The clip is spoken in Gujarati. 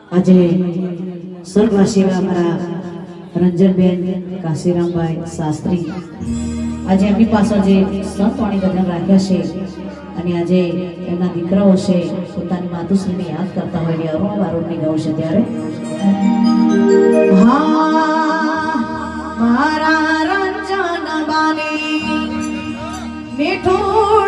આજે સ્વર્ગવાસી અમારા રંજનબેન કાશીરામભાઈ શાસ્ત્રી આજે એમની પાછળ જે સંતવાણી ભજન રાખ્યા છે અને આજે એમના દીકરાઓ છે પોતાની માતુશ્રીને યાદ કરતા હોય ને અરુણ બારોટની ગાઉં છે ત્યારે મારા રંજન બાની મીઠું